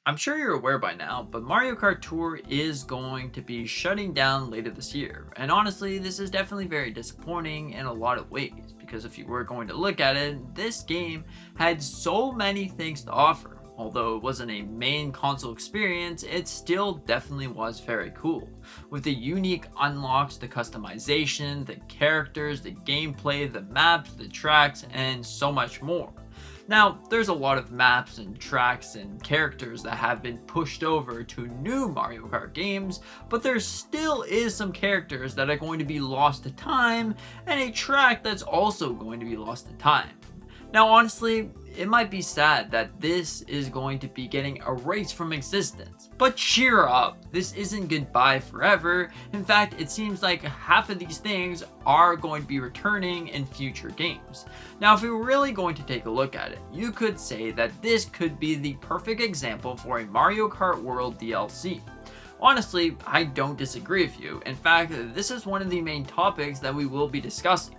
I'm sure you're aware by now, but Mario Kart Tour is going to be shutting down later this year. And honestly, this is definitely very disappointing in a lot of ways, because if you were going to look at it, this game had so many things to offer. Although it wasn't a main console experience, it still definitely was very cool. With the unique unlocks, the customization, the characters, the gameplay, the maps, the tracks, and so much more. Now, there's a lot of maps and tracks and characters that have been pushed over to new Mario Kart games, but there still is some characters that are going to be lost to time, and a track that's also going to be lost to time. Now, honestly, it might be sad that this is going to be getting erased from existence, but cheer up, this isn't goodbye forever. In fact, it seems like half of these things are going to be returning in future games. Now, if we were really going to take a look at it, you could say that this could be the perfect example for a Mario Kart World DLC. Honestly, I don't disagree with you. In fact, this is one of the main topics that we will be discussing.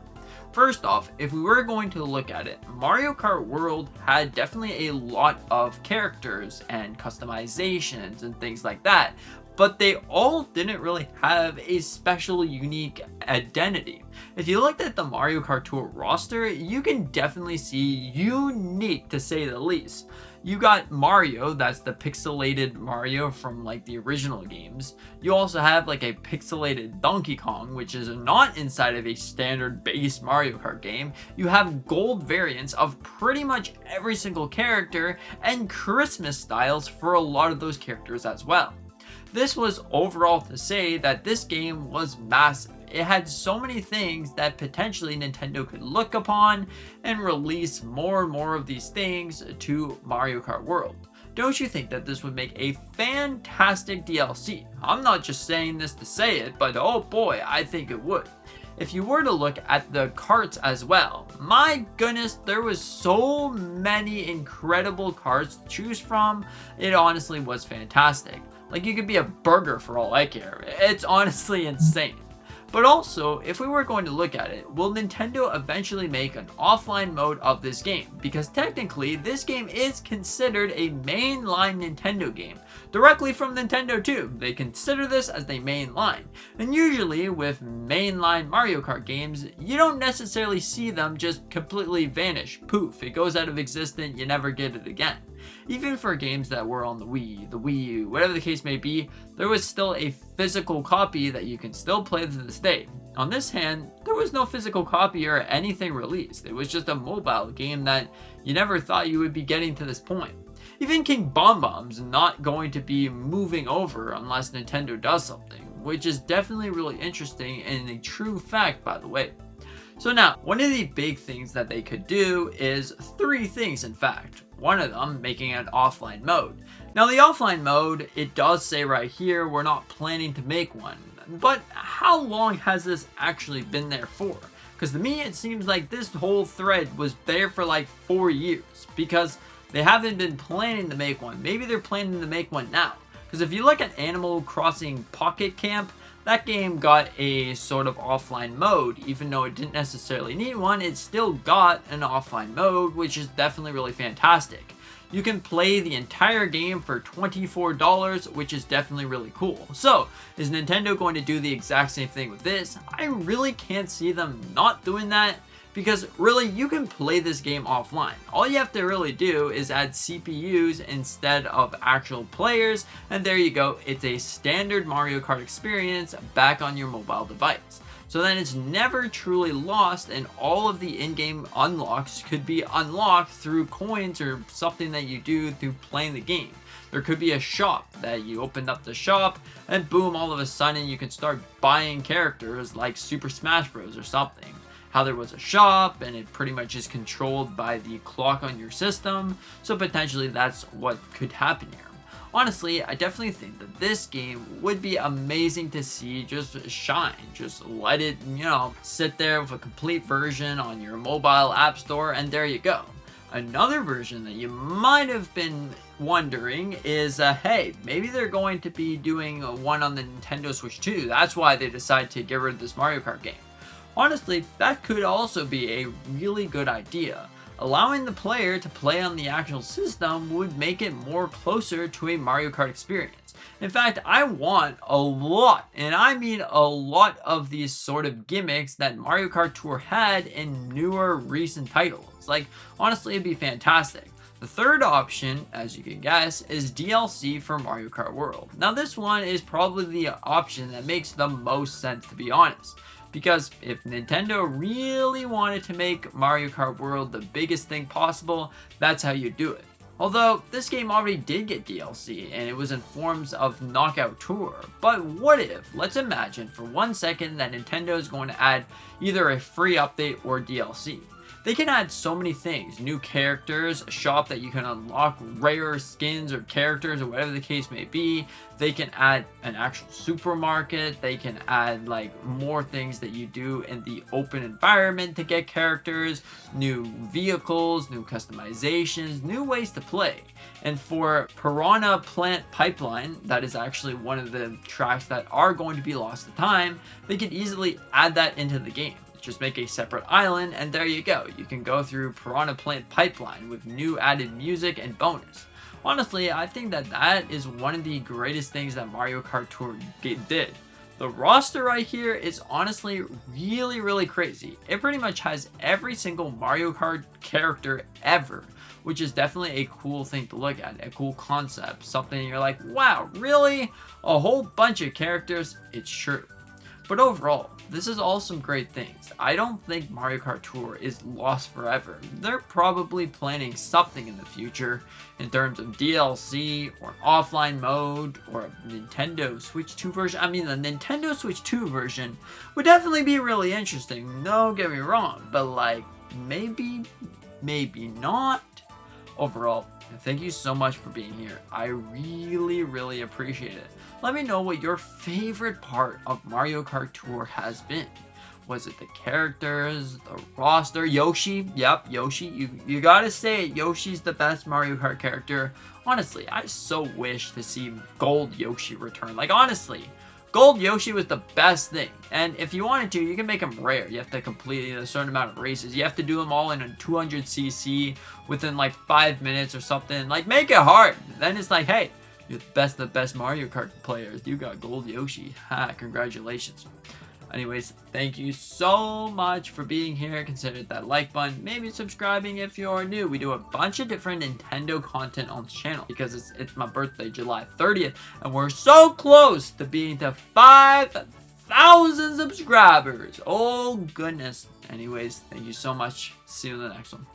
First off, if we were going to look at it, Mario Kart World had definitely a lot of characters and customizations and things like that, but they all didn't really have a special unique identity. If you looked at the Mario Kart Tour roster, you can definitely see unique to say the least. You got Mario, that's the pixelated Mario from like the original games. You also have like a pixelated Donkey Kong, which is not inside of a standard base Mario Kart game. You have gold variants of pretty much every single character and Christmas styles for a lot of those characters as well. This was overall to say that this game was massive. It had so many things that potentially Nintendo could look upon and release more and more of these things to Mario Kart World. Don't you think that this would make a fantastic DLC? I'm not just saying this to say it, but oh boy, I think it would. If you were to look at the carts as well, my goodness, there was so many incredible carts to choose from. It honestly was fantastic. Like, you could be a burger for all I care. It's honestly insane. But also, if we were going to look at it, will Nintendo eventually make an offline mode of this game? Because technically, this game is considered a mainline Nintendo game, directly from Nintendo too. They consider this as the main line. And usually, with mainline Mario Kart games, you don't necessarily see them just completely vanish. Poof, it goes out of existence, you never get it again. Even for games that were on the Wii, the Wii U, whatever the case may be, there was still a physical copy that you can still play to this day. On this hand, there was no physical copy or anything released. It was just a mobile game that you never thought you would be getting to this point. Even King Bomb Bomb's not going to be moving over unless Nintendo does something, which is definitely really interesting and a true fact, by the way. So now, one of the big things that they could do is three things, in fact. One of them making an offline mode. Now, the offline mode, it does say right here, we're not planning to make one. But how long has this actually been there for? Because to me, it seems like this whole thread was there for like 4 years. Because they haven't been planning to make one. Maybe they're planning to make one now. Because if you look at Animal Crossing Pocket Camp, that game got a sort of offline mode. Even though it didn't necessarily need one, it still got an offline mode, which is definitely really fantastic. You can play the entire game for $24, which is definitely really cool. So, is Nintendo going to do the exact same thing with this? I really can't see them not doing that. Because really, you can play this game offline. All you have to really do is add CPUs instead of actual players, and there you go, it's a standard Mario Kart experience back on your mobile device. So then it's never truly lost, and all of the in-game unlocks could be unlocked through coins or something that you do through playing the game. There could be a shop that you opened up the shop, and boom, all of a sudden you can start buying characters like Super Smash Bros. Or something. How there was a shop and it pretty much is controlled by the clock on your system, so potentially that's what could happen here. Honestly, I definitely think that this game would be amazing to see just shine. Just let it, sit there with a complete version on your mobile app store, and there you go. Another version that you might have been wondering is, hey, maybe they're going to be doing one on the Nintendo Switch too. That's why they decided to get rid of this Mario Kart game. Honestly, that could also be a really good idea. allowing the player to play on the actual system would make it more closer to a Mario Kart experience. In fact, I want a lot, and I mean a lot, of these sort of gimmicks that Mario Kart Tour had in newer recent titles. Like, honestly, it'd be fantastic. The third option, as you can guess, is DLC for Mario Kart World. Now this one is probably the option that makes the most sense, to be honest. Because if Nintendo really wanted to make Mario Kart World the biggest thing possible, that's how you do it. Although, this game already did get DLC, and it was in forms of Knockout Tour. But what if, let's imagine for 1 second that Nintendo is going to add either a free update or DLC. They can add so many things, new characters, a shop that you can unlock rare skins or characters or whatever the case may be. They can add an actual supermarket. They can add like more things that you do in the open environment to get characters, new vehicles, new customizations, new ways to play. And for Piranha Plant Pipeline, that is actually one of the tracks that are going to be lost to time, they could easily add that into the game. Just make a separate island, and there you go. You can go through Piranha Plant Pipeline with new added music and bonus. Honestly, I think that is one of the greatest things that Mario Kart Tour did. The roster right here is honestly really crazy. It pretty much has every single Mario Kart character ever, which is definitely a cool thing to look at, a cool concept, something you're like, wow, really? A whole bunch of characters? It's true. But overall, this is all some great things. I don't think Mario Kart Tour is lost forever. They're probably planning something in the future in terms of DLC or an offline mode or a Nintendo Switch 2 version. I mean, the Nintendo Switch 2 version would definitely be really interesting. Don't get me wrong, but like maybe not. Overall, thank you so much for being here. I really appreciate it. Let me know what your favorite part of Mario Kart Tour has been. Was it the characters, the roster, Yoshi? Yep, Yoshi. You gotta say it. Yoshi's the best Mario Kart character. Honestly, I so wish to see Gold Yoshi return. Like, honestly, Gold Yoshi was the best thing. And if you wanted to, you can make him rare. You have to complete a certain amount of races. You have to do them all in a 200cc within like 5 minutes or something. Like, make it hard. Then it's like, hey, you're the best Mario Kart players. You got Gold Yoshi. Ha, congratulations. Anyways, thank you so much for being here. Consider that like button, maybe subscribing if you're new. We do a bunch of different Nintendo content on the channel because it's my birthday, July 30th, and we're so close to being to 5,000 subscribers. Oh goodness. Anyways, thank you so much. See you in the next one.